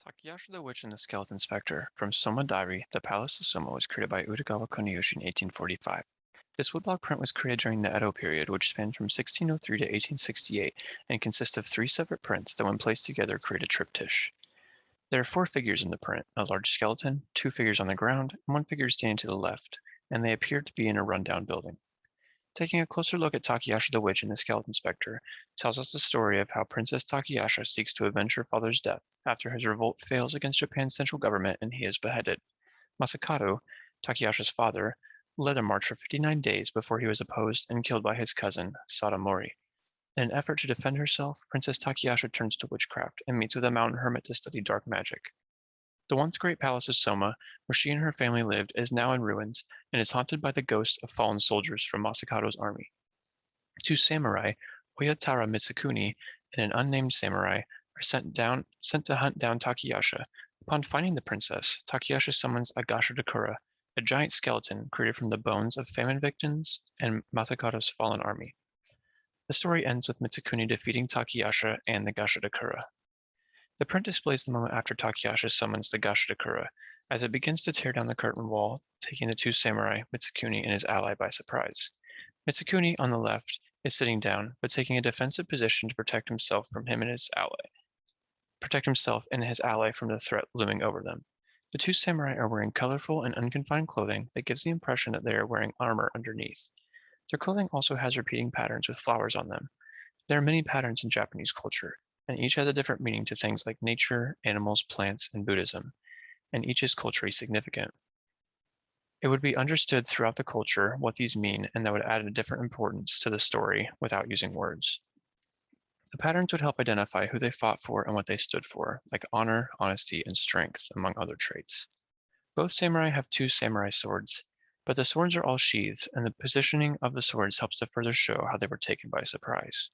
Takiyasha the Witch and the Skeleton Specter from Soma Diary, The Palace of Soma was created by Utagawa Kuniyoshi in 1845. This woodblock print was created during the Edo period, which spanned from 1603 to 1868 and consists of three separate prints that when placed together create a triptych. There are four figures in the print, a large skeleton, two figures on the ground, and one figure standing to the left, and they appear to be in a rundown building. Taking a closer look at Takiyasha the Witch and the Skeleton Specter tells us the story of how Princess Takiyasha seeks to avenge her father's death after his revolt fails against Japan's central government and he is beheaded. Masakado, Takiyasha's father, led a march for 59 days before he was opposed and killed by his cousin, Sadamori. In an effort to defend herself, Princess Takiyasha turns to witchcraft and meets with a mountain hermit to study dark magic. The once great palace of Soma, where she and her family lived, is now in ruins and is haunted by the ghosts of fallen soldiers from Masakado's army. Two samurai, Oyatara Mitsukuni and an unnamed samurai, are sent to hunt down Takiyasha. Upon finding the princess, Takiyasha summons a Gashadakura, a giant skeleton created from the bones of famine victims and Masakado's fallen army. The story ends with Mitsukuni defeating Takiyasha and the Gashadakura. The print displays the moment after Takiyasha summons the Gashadakura, as it begins to tear down the curtain wall, taking the two samurai, Mitsukuni and his ally, by surprise. Mitsukuni, on the left, is sitting down, but taking a defensive position to protect himself and his ally from the threat looming over them. The two samurai are wearing colorful and unconfined clothing that gives the impression that they are wearing armor underneath. Their clothing also has repeating patterns with flowers on them. There are many patterns in Japanese culture, and each has a different meaning to things like nature, animals, plants, and Buddhism, and each is culturally significant. It would be understood throughout the culture what these mean, and that would add a different importance to the story without using words. The patterns would help identify who they fought for and what they stood for, like honor, honesty, and strength, among other traits. Both samurai have two samurai swords, but the swords are all sheathed, and the positioning of the swords helps to further show how they were taken by surprise.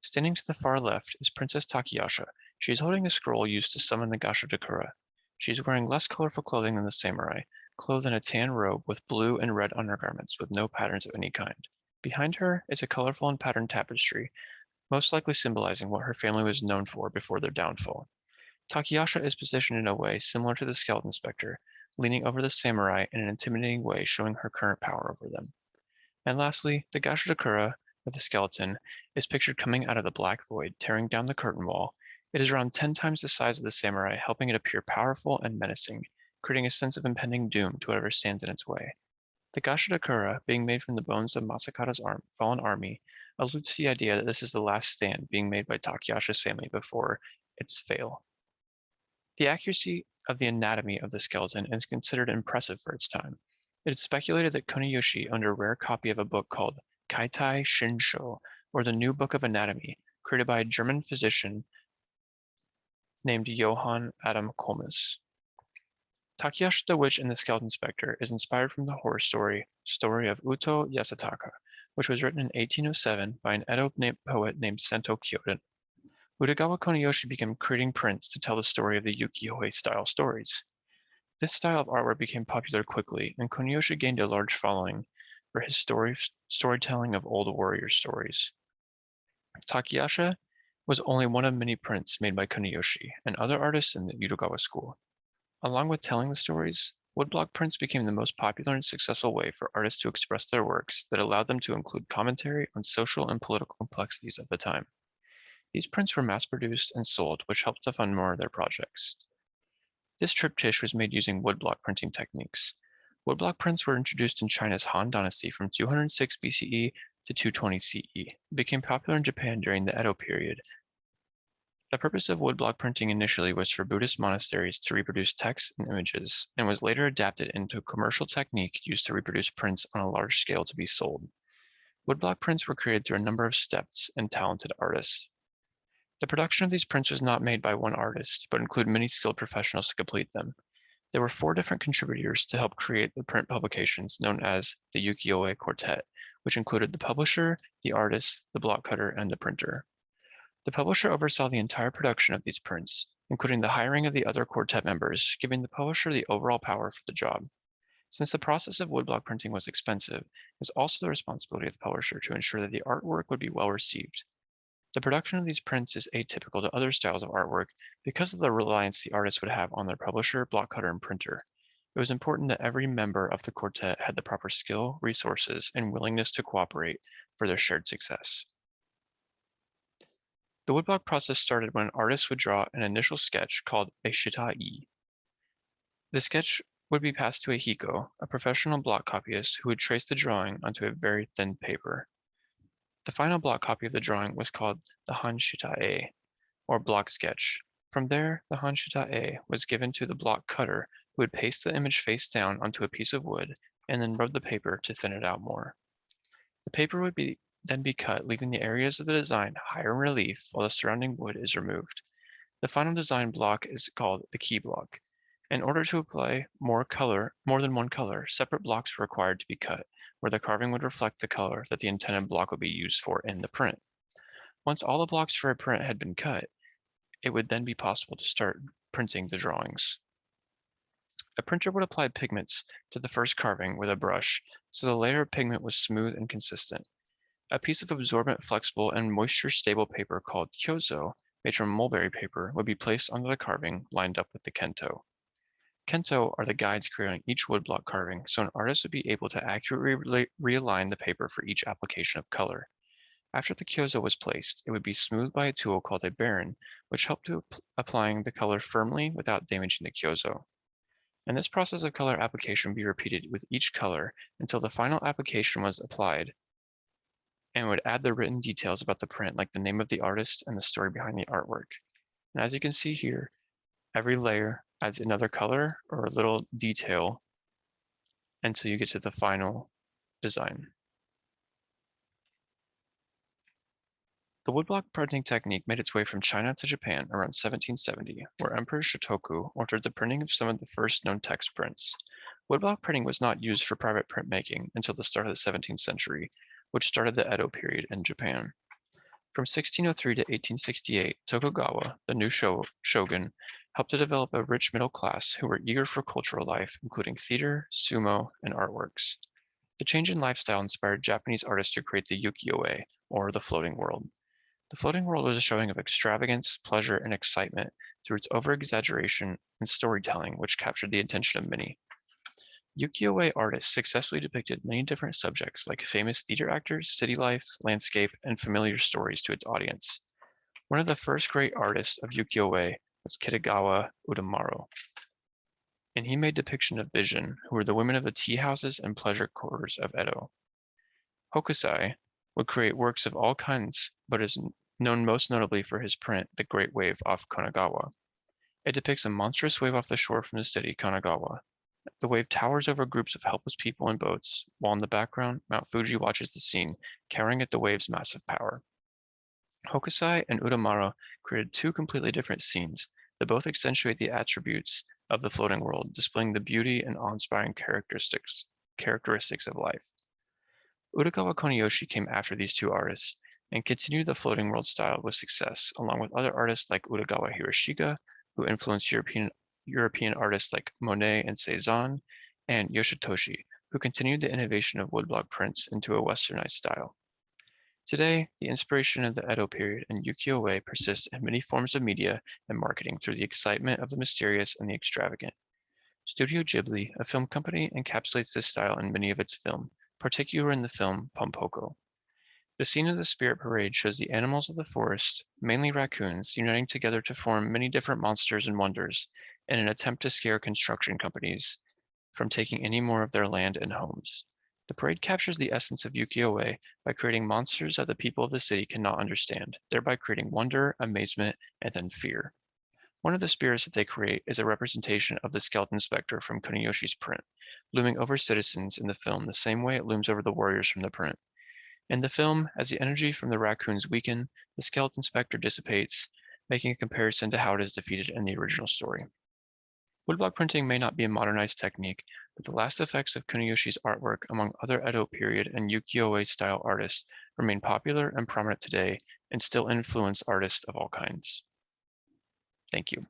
Standing to the far left is Princess Takiyasha. She is holding a scroll used to summon the Gashadakura. She is wearing less colorful clothing than the samurai, clothed in a tan robe with blue and red undergarments with no patterns of any kind. Behind her is a colorful and patterned tapestry, most likely symbolizing what her family was known for before their downfall. Takiyasha is positioned in a way similar to the skeleton specter, leaning over the samurai in an intimidating way, showing her current power over them. And lastly, the Gashadakura, with the skeleton, is pictured coming out of the black void, tearing down the curtain wall. It is around 10 times the size of the samurai, helping it appear powerful and menacing, creating a sense of impending doom to whatever stands in its way. The Gashadakura, being made from the bones of Masakado's fallen army, alludes to the idea that this is the last stand being made by Takiyasha's family before its fall. The accuracy of the anatomy of the skeleton is considered impressive for its time. It is speculated that Kuniyoshi owned a rare copy of a book called Kaitai Shinsho, or the New Book of Anatomy, created by a German physician named Johann Adam Kolmes. Takiyasha the Witch and the Skeleton Specter is inspired from the horror story of Uto Yasutaka, which was written in 1807 by an Edo poet named Sento Kyoden. Utagawa Kuniyoshi began creating prints to tell the story of the ukiyo-e style stories. This style of artwork became popular quickly, and Kuniyoshi gained a large following for his storytelling of old warrior stories. Takiyasha was only one of many prints made by Kuniyoshi and other artists in the Utagawa school. Along with telling the stories, woodblock prints became the most popular and successful way for artists to express their works that allowed them to include commentary on social and political complexities of the time. These prints were mass-produced and sold, which helped to fund more of their projects. This triptych was made using woodblock printing techniques. Woodblock prints were introduced in China's Han Dynasty from 206 BCE to 220 CE. It became popular in Japan during the Edo period. The purpose of woodblock printing initially was for Buddhist monasteries to reproduce texts and images, and was later adapted into a commercial technique used to reproduce prints on a large scale to be sold. Woodblock prints were created through a number of steps and talented artists. The production of these prints was not made by one artist, but included many skilled professionals to complete them. There were 4 different contributors to help create the print publications known as the Ukiyo-e Quartet, which included the publisher, the artist, the block cutter, and the printer. The publisher oversaw the entire production of these prints, including the hiring of the other quartet members, giving the publisher the overall power for the job. Since the process of woodblock printing was expensive, it was also the responsibility of the publisher to ensure that the artwork would be well received. The production of these prints is atypical to other styles of artwork because of the reliance the artist would have on their publisher, block cutter, and printer. It was important that every member of the quartet had the proper skill, resources, and willingness to cooperate for their shared success. The woodblock process started when an artist would draw an initial sketch called a shitai. The sketch would be passed to a hiko, a professional block copyist who would trace the drawing onto a very thin paper. The final block copy of the drawing was called the hanshitae, or block sketch. From there, the hanshitae was given to the block cutter, who would paste the image face down onto a piece of wood and then rub the paper to thin it out more. The paper would then be cut, leaving the areas of the design higher in relief while the surrounding wood is removed. The final design block is called the key block. In order to apply more than one color, separate blocks were required to be cut, where the carving would reflect the color that the intended block would be used for in the print. Once all the blocks for a print had been cut, it would then be possible to start printing the drawings. A printer would apply pigments to the first carving with a brush, so the layer of pigment was smooth and consistent. A piece of absorbent, flexible, and moisture-stable paper called kyozo, made from mulberry paper, would be placed onto the carving lined up with the kento. Kento are the guides creating each woodblock carving, so an artist would be able to accurately realign the paper for each application of color. After the kyozo was placed, it would be smoothed by a tool called a baron, which helped to applying the color firmly without damaging the kyozo. And this process of color application would be repeated with each color until the final application was applied and would add the written details about the print, like the name of the artist and the story behind the artwork. And as you can see here, every layer adds another color or a little detail until you get to the final design. The woodblock printing technique made its way from China to Japan around 1770, where Emperor Shotoku ordered the printing of some of the first known text prints. Woodblock printing was not used for private printmaking until the start of the 17th century, which started the Edo period in Japan. From 1603 to 1868, Tokugawa, the new shogun, helped to develop a rich middle class who were eager for cultural life, including theater, sumo, and artworks. The change in lifestyle inspired Japanese artists to create the ukiyo-e, or the floating world. The floating world was a showing of extravagance, pleasure, and excitement through its over-exaggeration and storytelling, which captured the attention of many. Ukiyo-e artists successfully depicted many different subjects like famous theater actors, city life, landscape, and familiar stories to its audience. One of the first great artists of ukiyo-e was Kitagawa Udamaro, and he made depiction of Vision, who were the women of the tea houses and pleasure quarters of Edo. Hokusai would create works of all kinds, but is known most notably for his print, The Great Wave off Kanagawa. It depicts a monstrous wave off the shore from the city Kanagawa. The wave towers over groups of helpless people in boats, while in the background, Mount Fuji watches the scene, cowering at the wave's massive power. Hokusai and Udamaro created two completely different scenes that both accentuate the attributes of the floating world, displaying the beauty and awe-inspiring characteristics of life. Utagawa Koniyoshi came after these two artists and continued the floating world style with success, along with other artists like Utagawa Hiroshige, who influenced European artists like Monet and Cezanne, and Yoshitoshi, who continued the innovation of woodblock prints into a westernized style. Today, the inspiration of the Edo period and ukiyo-e persists in many forms of media and marketing through the excitement of the mysterious and the extravagant. Studio Ghibli, a film company, encapsulates this style in many of its films, particularly in the film Pompoko. The scene of the spirit parade shows the animals of the forest, mainly raccoons, uniting together to form many different monsters and wonders in an attempt to scare construction companies from taking any more of their land and homes. The parade captures the essence of ukiyo-e by creating monsters that the people of the city cannot understand, thereby creating wonder, amazement, and then fear. One of the spirits that they create is a representation of the skeleton specter from Kuniyoshi's print, looming over citizens in the film the same way it looms over the warriors from the print. In the film, as the energy from the raccoons weaken, the skeleton specter dissipates, making a comparison to how it is defeated in the original story. Woodblock printing may not be a modernized technique, but the last effects of Kuniyoshi's artwork among other Edo period and ukiyo-e style artists remain popular and prominent today and still influence artists of all kinds. Thank you.